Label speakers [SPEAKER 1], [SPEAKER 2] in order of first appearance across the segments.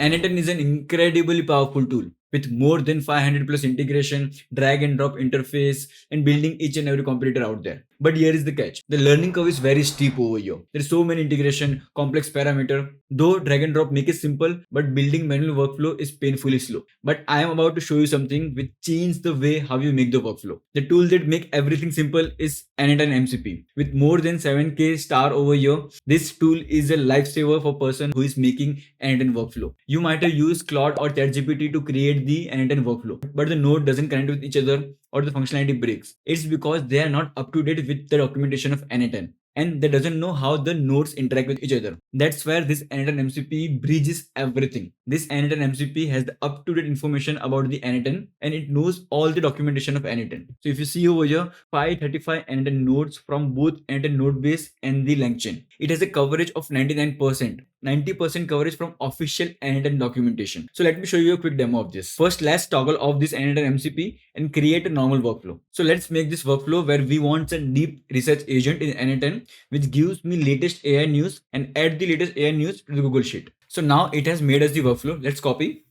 [SPEAKER 1] N8N is an incredibly powerful tool with more than 500 plus integration, drag and drop interface, and building each and every competitor out there. But here is the catch. The learning curve is very steep over here. There's so many integration, complex parameter. Though drag and drop make it simple, but building manual workflow is painfully slow. But I am about to show you something which changes the way how you make the workflow. The tool that make everything simple is N8N MCP. With more than 7k star over here, this tool is a lifesaver for person who is making N8N workflow. You might have used Claude or ChatGPT to create the N8N workflow, but the node doesn't connect with each other or the functionality breaks. It's because they are not up to date with the documentation of N8N, and they doesn't know how the nodes interact with each other. That's where this N8N MCP bridges everything. This N8N MCP has the up-to-date information about the N8N, and it knows all the documentation of N8N. So if you see over here, 535 N8N nodes from both N8N node base and the LangChain. It has a coverage of 99%. 90% coverage from official N8N documentation. So let me show you a quick demo of this. First, let's toggle off this N8N MCP and create a normal workflow. So let's make this workflow where we want a deep research agent in N8N, which gives me latest AI news and add the latest AI news to the Google Sheet. So now it has made us the workflow. Let's copy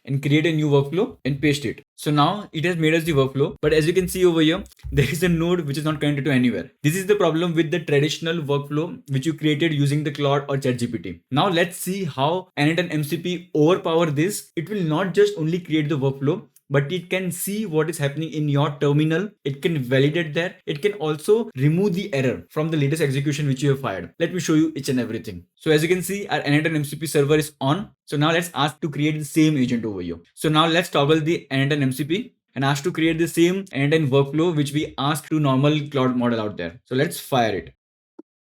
[SPEAKER 1] and create a new workflow and paste it. So now it has made us the workflow, but as you can see over here, there is a node which is not connected to anywhere. This is the problem with the traditional workflow which you created using the Claude or ChatGPT. Now let's see how N8N MCP overpower this. It will not just only create the workflow, but it can see what is happening in your terminal. It can validate that. It can also remove the error from the latest execution which you have fired. Let me show you each and everything. So as you can see, our N8N MCP server is on. So now let's ask to create the same agent over here. So now let's toggle the N8N MCP and ask to create the same N8N workflow which we asked to normal Claude model out there. So let's fire it.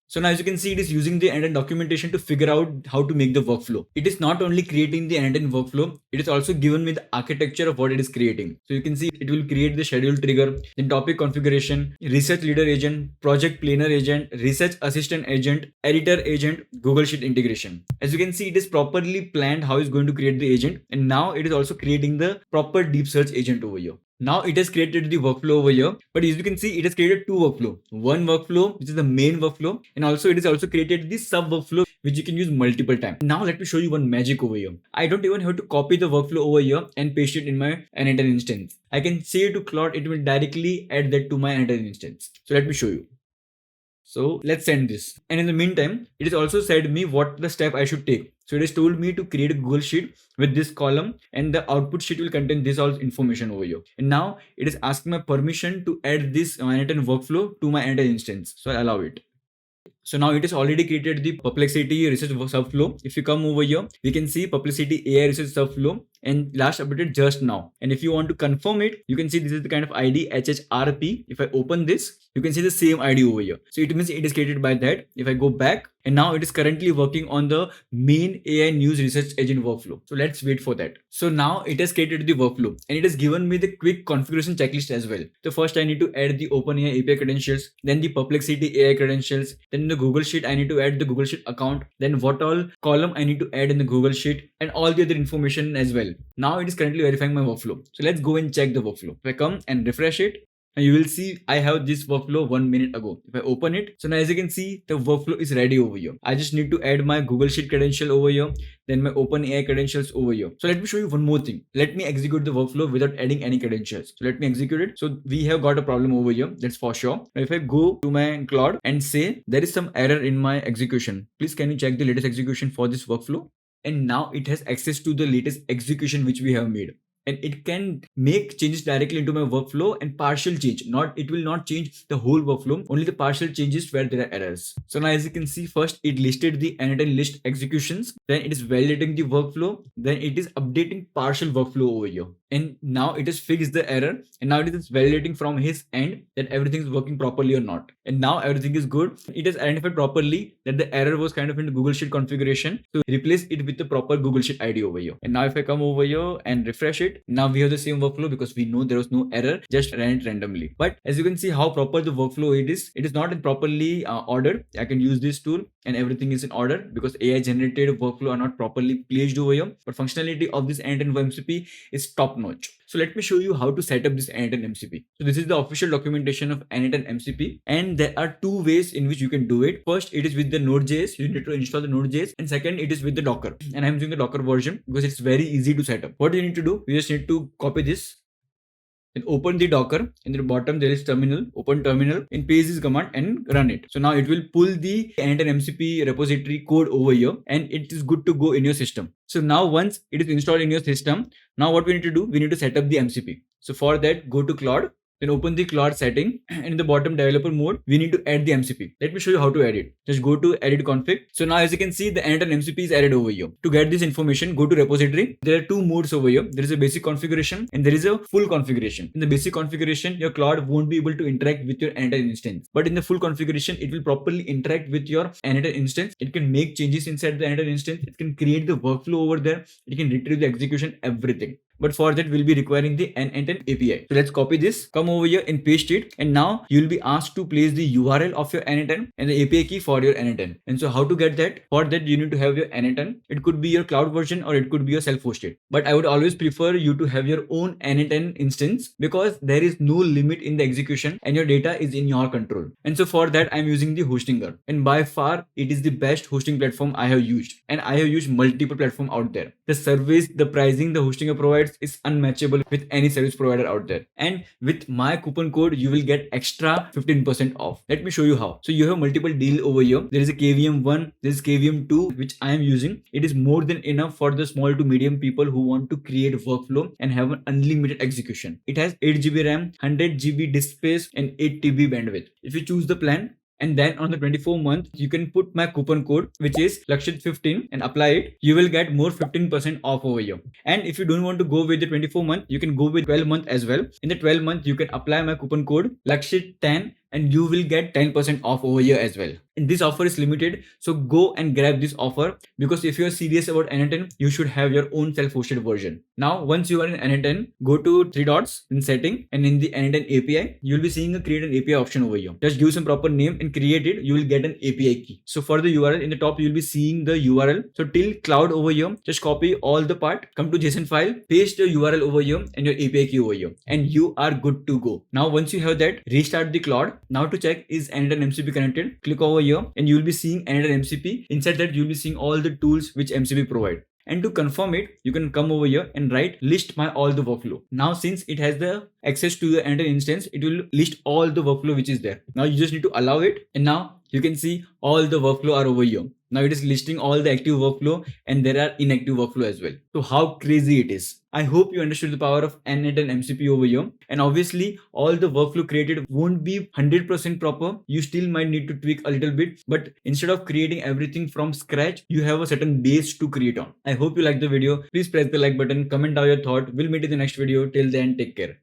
[SPEAKER 1] So now as you can see, it is using the N8N documentation to figure out how to make the workflow. It is not only creating the N8N workflow, it is also given me the architecture of what it is creating. So you can see it will create the schedule trigger, then topic configuration, research leader agent, project planner agent, research assistant agent, editor agent, Google Sheet integration. As you can see, it is properly planned how it's going to create the agent. And now it is also creating the proper deep search agent over here. Now it has created the workflow over here, but as you can see, it has created two workflow. One workflow, which is the main workflow, and also it is also created this sub workflow, which you can use multiple times. Now let me show you one magic over here. I don't even have to copy the workflow over here and paste it in my N8N instance. I can say to Claude, it will directly add that to my N8N instance. So let me show you. So let's send this. And in the meantime, it has also said me what the step I should take. So it has told me to create a Google Sheet with this column, and the output sheet will contain this all information over here. And now it is asking my permission to add this N8N workflow to my N8N instance. So I allow it. So now it has already created the Perplexity research subflow. If you come over here, we can see Perplexity AI research subflow and last updated just now. And if you want to confirm it, you can see this is the kind of ID HHRP. If I open this, you can see the same ID over here. So it means it is created by that. If I go back, and now it is currently working on the main AI news research agent workflow. So let's wait for that. So now it has created the workflow and it has given me the quick configuration checklist as well. So first I need to add the OpenAI API credentials, then the Perplexity AI credentials, then in the Google Sheet I need to add the Google Sheet account, then what all column I need to add in the Google Sheet, and all the other information as well. Now it is currently verifying my workflow. So let's go and check the workflow. If I come and refresh it, and you will see I have this workflow 1 minute ago. If I open it, so now as you can see, the workflow is ready over here. I just need to add my Google Sheet credential over here, then my OpenAI credentials over here. So let me show you one more thing. Let me execute the workflow without adding any credentials. So let me execute it. So we have got a problem over here. That's for sure. Now if I go to my Claude and say there is some error in my execution, please can you check the latest execution for this workflow? And now it has access to the latest execution which we have made. And it can make changes directly into my workflow and partial change. It will not change the whole workflow, only the partial changes where there are errors. So now as you can see, first it listed the N8N list executions, then it is validating the workflow, then it is updating partial workflow over here. And now it has fixed the error, and now it is validating from his end that everything is working properly or not. And now everything is good. It has identified properly that the error was kind of in the Google Sheet configuration. So replace it with the proper Google Sheet ID over here. And now if I come over here and refresh it, now we have the same workflow because we know there was no error, just ran it randomly. But as you can see how proper the workflow it is not properly ordered. I can use this tool and everything is in order because AI generated workflow are not properly placed over here. But functionality of this N8N MCP is top top notch. So let me show you how to set up this N8N MCP. So this is the official documentation of N8N MCP, and there are two ways in which you can do it. First, it is with the Node.js. You need to install the Node.js, and second, it is with the Docker. And I'm using the Docker version because it's very easy to set up. What you need to do, you just need to copy this. Then open the Docker. In the bottom there is terminal. Open terminal and paste this command and run it. So now it will pull the N8N MCP repository code over here, and it is good to go in your system. So now once it is installed in your system, now what we need to do, we need to set up the MCP. So for that, go to Claude. Then open the Claude setting, and in the bottom developer mode, we need to add the MCP. Let me show you how to add it. Just go to edit config. So now as you can see, the N8N MCP is added over here. To get this information, go to repository. There are two modes over here. There is a basic configuration and there is a full configuration. In the basic configuration, your Claude won't be able to interact with your N8N instance. But in the full configuration, it will properly interact with your N8N instance. It can make changes inside the N8N instance. It can create the workflow over there. It can retrieve the execution, everything. But for that, we'll be requiring the N8N API. So let's copy this, come over here and paste it. And now you'll be asked to place the URL of your N8N and the API key for your N8N. And so how to get that? For that, you need to have your N8N. It could be your cloud version or it could be your self-hosted. But I would always prefer you to have your own N8N instance because there is no limit in the execution and your data is in your control. And so for that, I'm using the Hostinger. And by far, it is the best hosting platform I have used. And I have used multiple platforms out there. The service, the pricing the Hostinger provides is unmatchable with any service provider out there. And with my coupon code, you will get extra 15% off. Let me show you how. So you have multiple deals over here. There is a KVM1, there is KVM2, which I am using. It is more than enough for the small to medium people who want to create workflow and have an unlimited execution. It has 8 GB RAM, 100 GB disk space, and 8 TB bandwidth. If you choose the plan, and then on the 24 month, you can put my coupon code, which is Lakshit15, and apply it. You will get more 15% off over here. And if you don't want to go with the 24 month, you can go with 12 month as well. In the 12 month, you can apply my coupon code Lakshit10 and you will get 10% off over here as well. And this offer is limited, so go and grab this offer because if you are serious about N8N, you should have your own self-hosted version. Now, once you are in N8N, go to 3 dots in setting, and in the N8N API, you will be seeing a create an API option over here. Just give some proper name and create it. You will get an API key. So for the URL in the top, you will be seeing the URL. So till cloud over here, just copy all the part, come to JSON file, paste the URL over here and your API key over here, and you are good to go. Now, once you have that, restart the cloud. Now to check is N8N MCP connected, click over here and you will be seeing N8N MCP. Inside that, you will be seeing all the tools which MCP provide. And to confirm it, you can come over here and write list my all the workflow. Now, since it has the access to the N8N instance, it will list all the workflow which is there. Now you just need to allow it, and now you can see all the workflow are over here. Now it is listing all the active workflow and there are inactive workflow as well. So how crazy it is. I hope you understood the power of N8N MCP over here. And obviously all the workflow created won't be 100% proper. You still might need to tweak a little bit, but instead of creating everything from scratch, you have a certain base to create on. I hope you liked the video. Please press the like button, comment down your thought. We'll meet in the next video. Till then, take care.